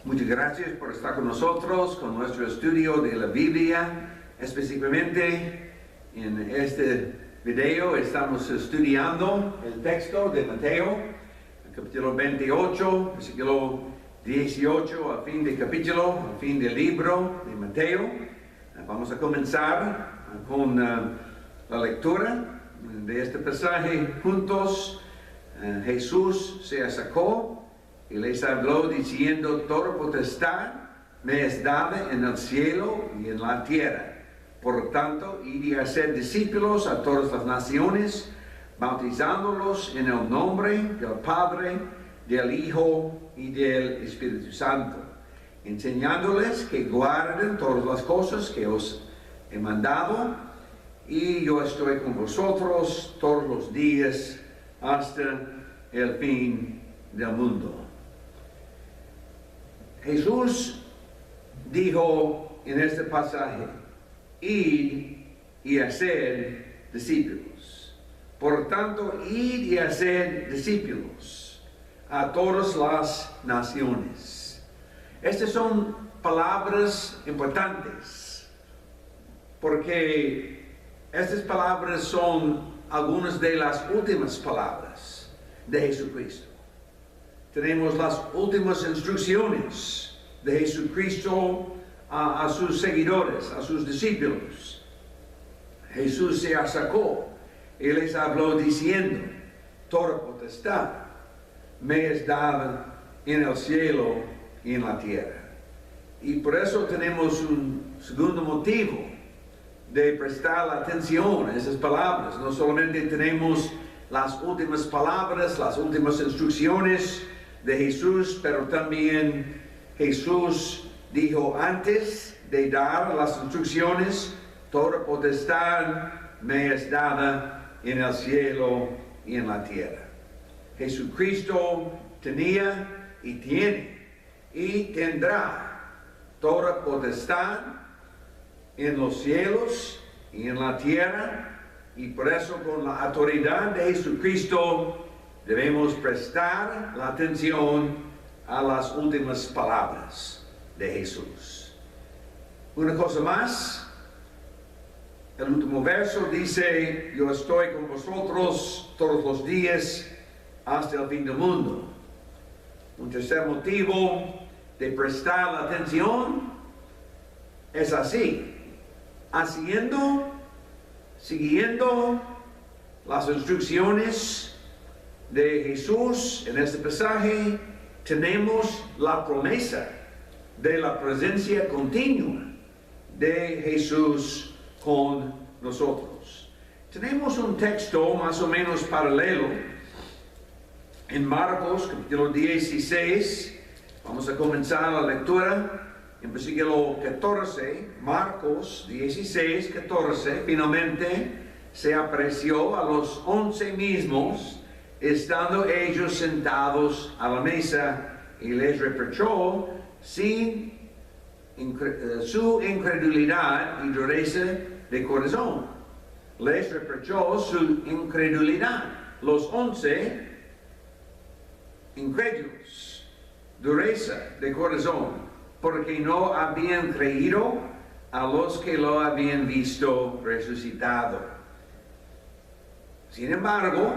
Muchas gracias por estar con nosotros, con nuestro estudio de la Biblia. Específicamente en este video estamos estudiando el texto de Mateo, el capítulo 28, versículo 18, al fin del capítulo, al fin del libro de Mateo. Vamos a comenzar con la lectura de este pasaje juntos. Jesús se acercó y les habló diciendo: toda potestad me es dada en el cielo y en la tierra. Por tanto, id y hacer discípulos a todas las naciones, bautizándolos en el nombre del Padre, del Hijo y del Espíritu Santo, enseñándoles que guarden todas las cosas que os he mandado, y yo estoy con vosotros todos los días hasta el fin del mundo. Jesús dijo en este pasaje: id y haced discípulos. Por tanto, id y haced discípulos a todas las naciones. Estas son palabras importantes, porque estas palabras son algunas de las últimas palabras de Jesucristo. Tenemos las últimas instrucciones de Jesucristo a sus seguidores, a sus discípulos. Jesús se acercó y les habló diciendo: toda potestad me es dada en el cielo y en la tierra. Y por eso tenemos un segundo motivo de prestar atención a esas palabras. No solamente tenemos las últimas palabras, las últimas instrucciones de Jesús, pero también Jesús dijo antes de dar las instrucciones: toda potestad me es dada en el cielo y en la tierra. Jesucristo tenía y tiene y tendrá toda potestad en los cielos y en la tierra, y por eso con la autoridad de Jesucristo debemos prestar la atención a las últimas palabras de Jesús. Una cosa más, el último verso dice: yo estoy con vosotros todos los días hasta el fin del mundo. Un tercer motivo de prestar la atención es así: siguiendo las instrucciones de Jesús en este pasaje, tenemos la promesa de la presencia continua de Jesús con nosotros. Tenemos un texto más o menos paralelo en Marcos capítulo 16. Vamos a comenzar la lectura en versículo 14. Marcos 16, 14. Finalmente se apareció a los 11 mismos, estando ellos sentados a la mesa, y les reprochó su incredulidad y dureza de corazón. Les reprochó su incredulidad. Los 11 incrédulos, dureza de corazón, porque no habían creído a los que lo habían visto resucitado. Sin embargo,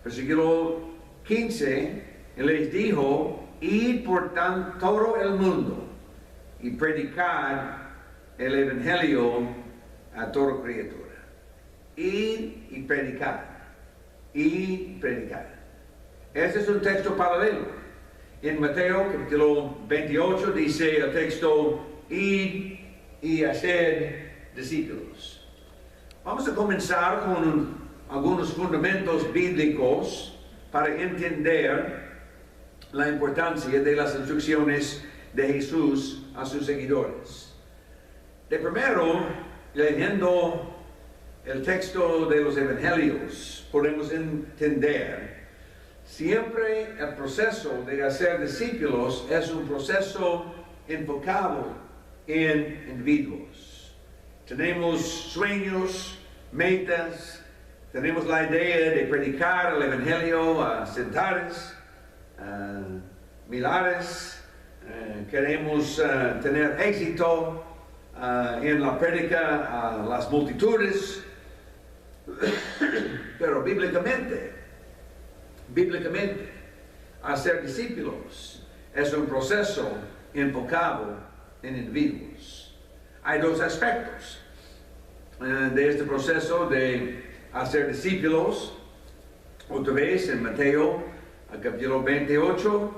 versículo 15, les dijo: id por todo el mundo y predicad el evangelio a toda criatura. Id y predicad. Id y predicad. Este es un texto paralelo. En Mateo capítulo 28 dice el texto: id y hacer discípulos. Vamos a comenzar con algunos fundamentos bíblicos para entender la importancia de las instrucciones de Jesús a sus seguidores. De primero, leyendo el texto de los evangelios, podemos entender siempre el proceso de hacer discípulos es un proceso enfocado en individuos. Tenemos sueños, metas. Tenemos la idea de predicar el evangelio a centenares, millares queremos tener éxito en la prédica a las multitudes, pero bíblicamente, hacer discípulos es un proceso enfocado en individuos. Hay dos aspectos de este proceso de hacer discípulos. Otra vez en Mateo capítulo 28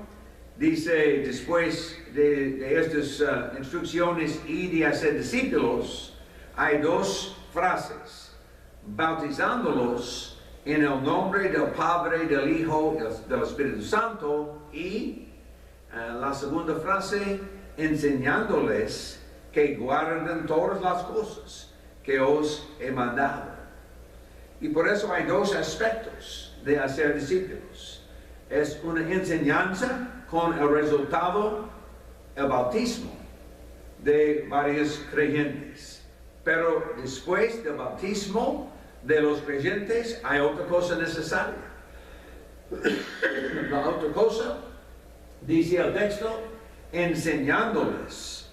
dice, después de estas instrucciones y de hacer discípulos, hay dos frases: bautizándolos en el nombre del Padre, del Hijo y del Espíritu Santo, y la segunda frase, enseñándoles que guarden todas las cosas que os he mandado. Y por eso hay dos aspectos de hacer discípulos. Es una enseñanza con el resultado, el bautismo de varios creyentes. Pero después del bautismo de los creyentes hay otra cosa necesaria. La otra cosa, dice el texto, enseñándoles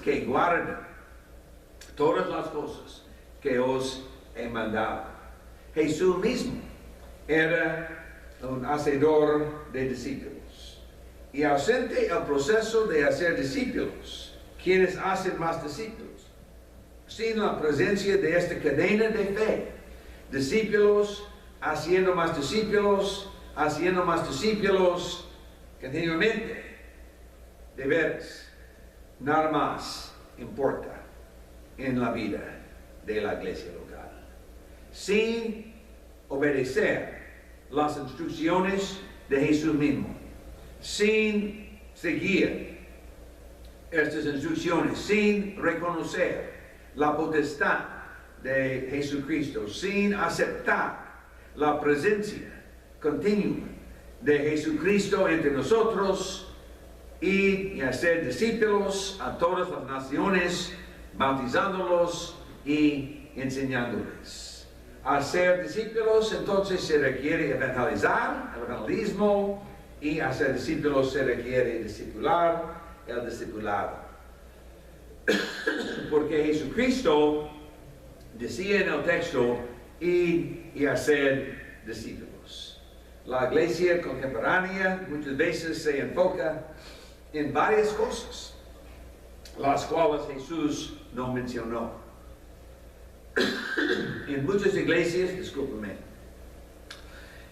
que guarden todas las cosas que os he mandado. Jesús mismo era un hacedor de discípulos. Y ausente el proceso de hacer discípulos, ¿quiénes hacen más discípulos? Sin la presencia de esta cadena de fe, discípulos haciendo más discípulos, continuamente, de veras, nada más importa en la vida de la iglesia local. Sin obedecer las instrucciones de Jesús mismo, sin seguir estas instrucciones, sin reconocer la potestad de Jesucristo, sin aceptar la presencia continua de Jesucristo entre nosotros, y hacer discípulos a todas las naciones, bautizándolos y enseñándoles. Hacer discípulos, entonces se requiere evangelizar, el evangelismo, y hacer discípulos se requiere discipular, el discipulado. Porque Jesucristo decía en el texto, ir y hacer discípulos. La iglesia contemporánea muchas veces se enfoca en varias cosas, las cuales Jesús no mencionó. En muchas iglesias, discúlpeme,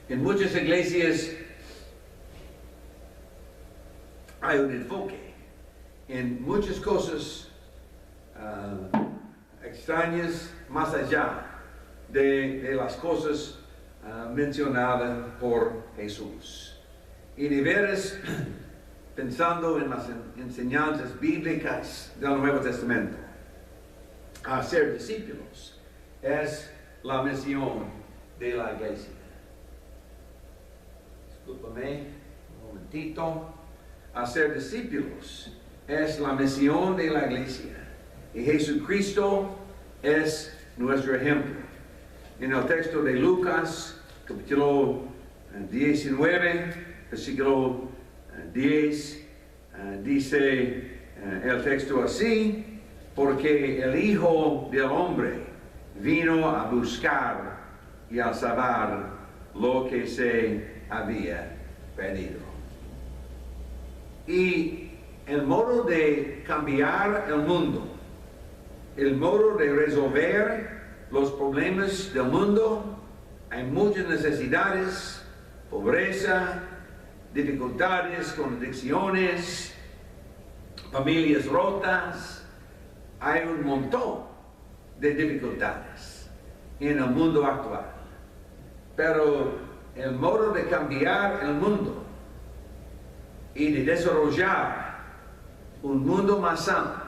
en muchas iglesias hay un enfoque en muchas cosas extrañas más allá de las cosas mencionadas por Jesús. Y de veras, pensando en las enseñanzas bíblicas del Nuevo Testamento, hacer discípulos es la misión de la iglesia. Discúlpame un momentito. Hacer discípulos es la misión de la iglesia. Y Jesucristo es nuestro ejemplo. En el texto de Lucas, capítulo 19, versículo 10, dice el texto así: porque el Hijo del Hombre vino a buscar y a salvar lo que se había perdido. Y el modo de cambiar el mundo, el modo de resolver los problemas del mundo, hay muchas necesidades, pobreza, dificultades con adicciones, familias rotas. Hay un montón de dificultades en el mundo actual. Pero el modo de cambiar el mundo y de desarrollar un mundo más sano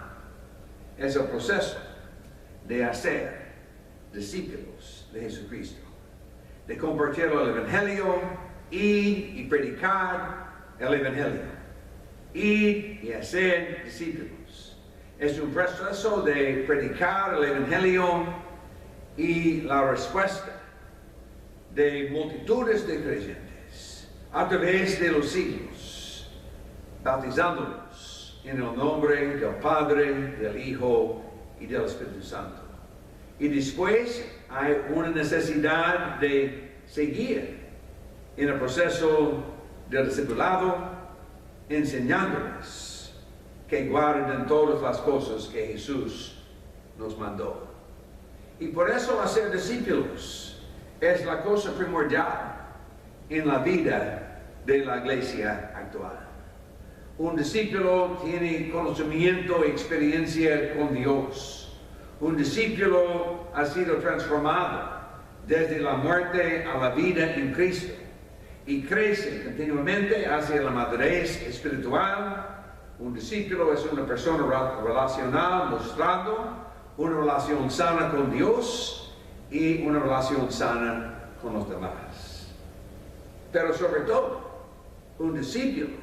es el proceso de hacer discípulos de Jesucristo, de compartir el Evangelio, ir y predicar el Evangelio, ir y hacer discípulos. Es un proceso de predicar el Evangelio y la respuesta de multitudes de creyentes a través de los siglos bautizándonos en el nombre del Padre, del Hijo y del Espíritu Santo. Y después hay una necesidad de seguir en el proceso del discipulado, enseñándoles que guarden todas las cosas que Jesús nos mandó. Y por eso hacer discípulos es la cosa primordial en la vida de la iglesia actual. Un discípulo tiene conocimiento y experiencia con Dios. Un discípulo ha sido transformado desde la muerte a la vida en Cristo y crece continuamente hacia la madurez espiritual. Un discípulo es una persona relacional mostrando una relación sana con Dios y una relación sana con los demás. Pero sobre todo, un discípulo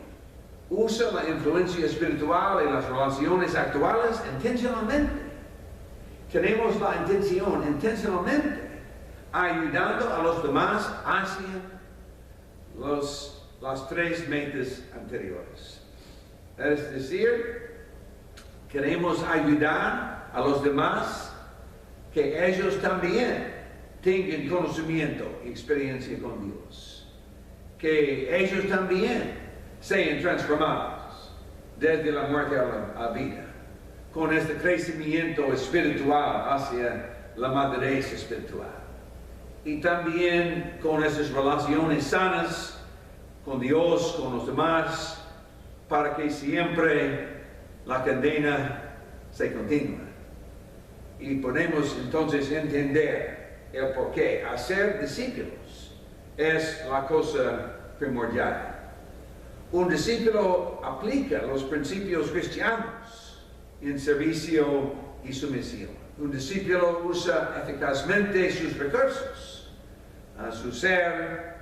usa la influencia espiritual en las relaciones actuales intencionalmente. Tenemos la intención intencionalmente ayudando a los demás hacia las tres metas anteriores. Es decir, queremos ayudar a los demás que ellos también tengan conocimiento y experiencia con Dios. Que ellos también sean transformados desde la muerte a la vida, con este crecimiento espiritual hacia la madurez espiritual. Y también con esas relaciones sanas con Dios, con los demás, para que siempre la cadena se continúe. Y podemos entonces entender el porqué. Hacer discípulos es la cosa primordial. Un discípulo aplica los principios cristianos en servicio y sumisión. Un discípulo usa eficazmente sus recursos, su ser,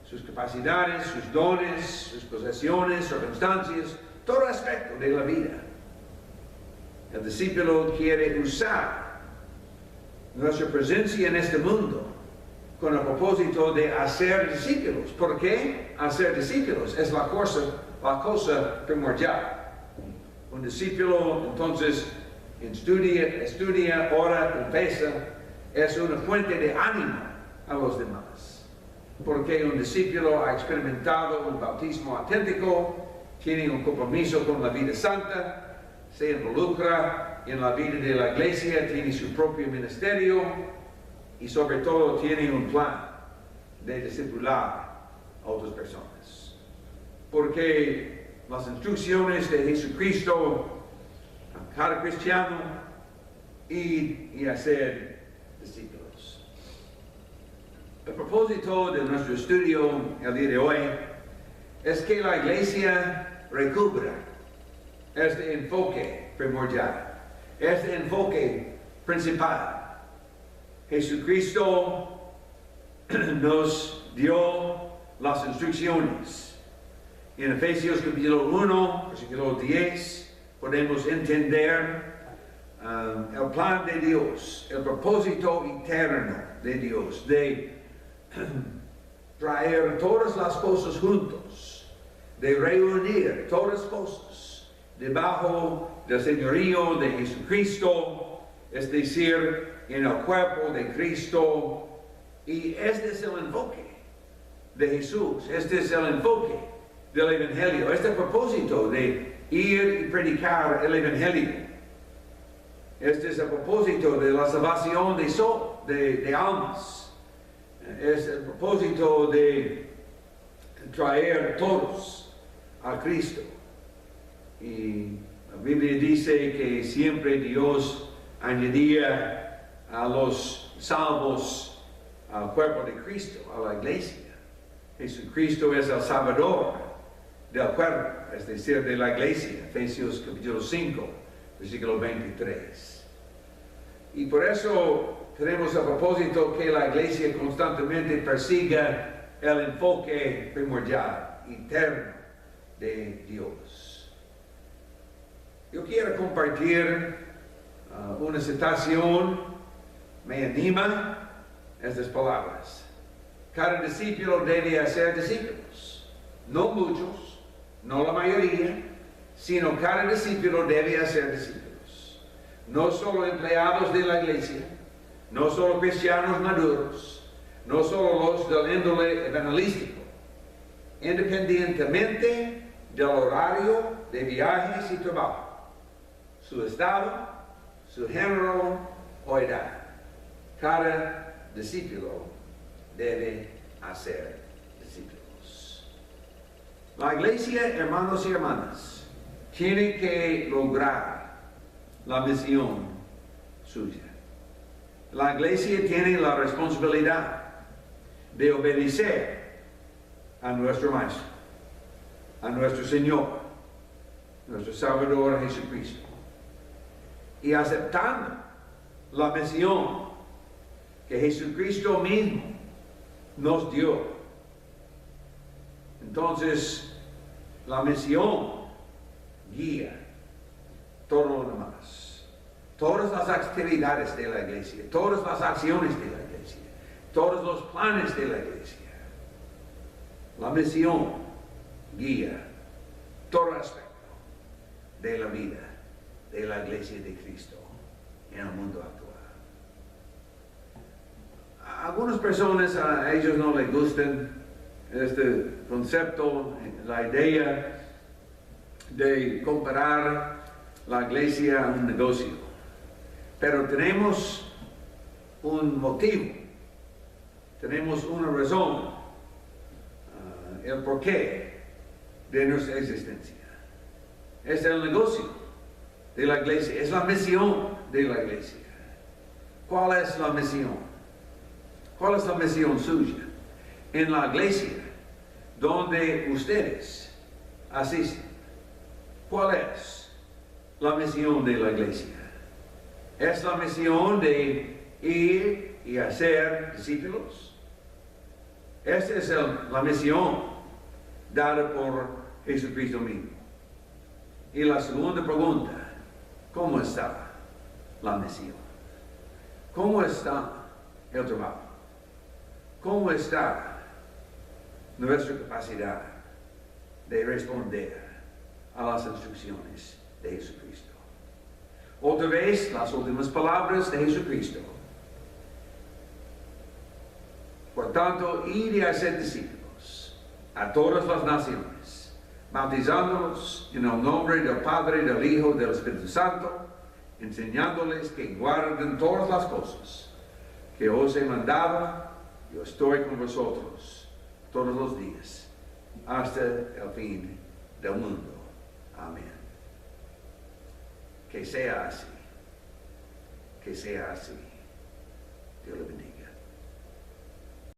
sus capacidades, sus dones, sus posesiones, circunstancias, todo aspecto de la vida. El discípulo quiere usar nuestra presencia en este mundo con el propósito de hacer discípulos. ¿Por qué? Hacer discípulos es la cosa primordial. Un discípulo entonces estudia, ora, confiesa, es una fuente de ánimo a los demás. Porque un discípulo ha experimentado un bautismo auténtico, tiene un compromiso con la vida santa, se involucra en la vida de la iglesia, tiene su propio ministerio y sobre todo tiene un plan de discipular a otras personas. Porque las instrucciones de Jesucristo a cada cristiano y hacer discípulos. El propósito de nuestro estudio el día de hoy es que la iglesia recubra este enfoque primordial, este enfoque principal. Jesucristo nos dio las instrucciones. En Efesios capítulo 1, versículo 10, podemos entender el plan de Dios, el propósito eterno de Dios, de traer todas las cosas juntos, de reunir todas las cosas debajo del señorío de Jesucristo, es decir, en el cuerpo de Cristo. Y este es el enfoque de Jesús, este es el enfoque del Evangelio, este propósito de ir y predicar el Evangelio. Este es el propósito de la salvación de almas. Es el propósito de traer todos a Cristo. Y la Biblia dice que siempre Dios añadía a los salvos al cuerpo de Cristo, a la iglesia. Jesucristo es el Salvador del cuerpo, es decir, de la iglesia. Efesios capítulo 5, versículo 23. Y por eso tenemos el propósito que la iglesia constantemente persiga el enfoque primordial, eterno de Dios. Yo quiero compartir una citación, me anima estas palabras. Cada discípulo debe hacer discípulos, no muchos, no la mayoría, sino cada discípulo debe hacer discípulos. No solo empleados de la iglesia, no solo cristianos maduros, no solo los del índole evangelístico, independientemente del horario de viajes y trabajo, su estado, su género o edad. Cada discípulo debe hacer discípulos. La iglesia, hermanos y hermanas, tiene que lograr la misión suya. La iglesia tiene la responsabilidad de obedecer a nuestro Maestro, a nuestro Señor, nuestro Salvador Jesucristo. Y aceptando la misión que Jesucristo mismo nos dio. Entonces, la misión guía todo lo demás. Todas las actividades de la iglesia, todas las acciones de la iglesia, todos los planes de la iglesia. La misión guía todo aspecto de la vida de la iglesia de Cristo en el mundo actual. A algunas personas, a ellos no les gustan este concepto, la idea de comparar la iglesia a un negocio. Pero tenemos un motivo, tenemos una razón, el porqué de nuestra existencia. Es el negocio de la iglesia, es la misión de la iglesia. ¿Cuál es la misión? ¿Cuál es la misión suya? En la iglesia donde ustedes asisten. ¿Cuál es la misión de la iglesia? ¿Es la misión de ir y hacer discípulos? Esta es la misión dada por Jesucristo mismo. Y la segunda pregunta, ¿cómo está la misión? ¿Cómo está el trabajo? ¿Cómo está nuestra capacidad de responder a las instrucciones de Jesucristo? Otra vez, las últimas palabras de Jesucristo. Por tanto, id y hacer discípulos a todas las naciones, bautizándolos en el nombre del Padre, del Hijo y del Espíritu Santo, enseñándoles que guarden todas las cosas que os he mandado. Yo estoy con vosotros todos los días, hasta el fin del mundo. Amén. Que sea así. Que sea así. Dios le bendiga.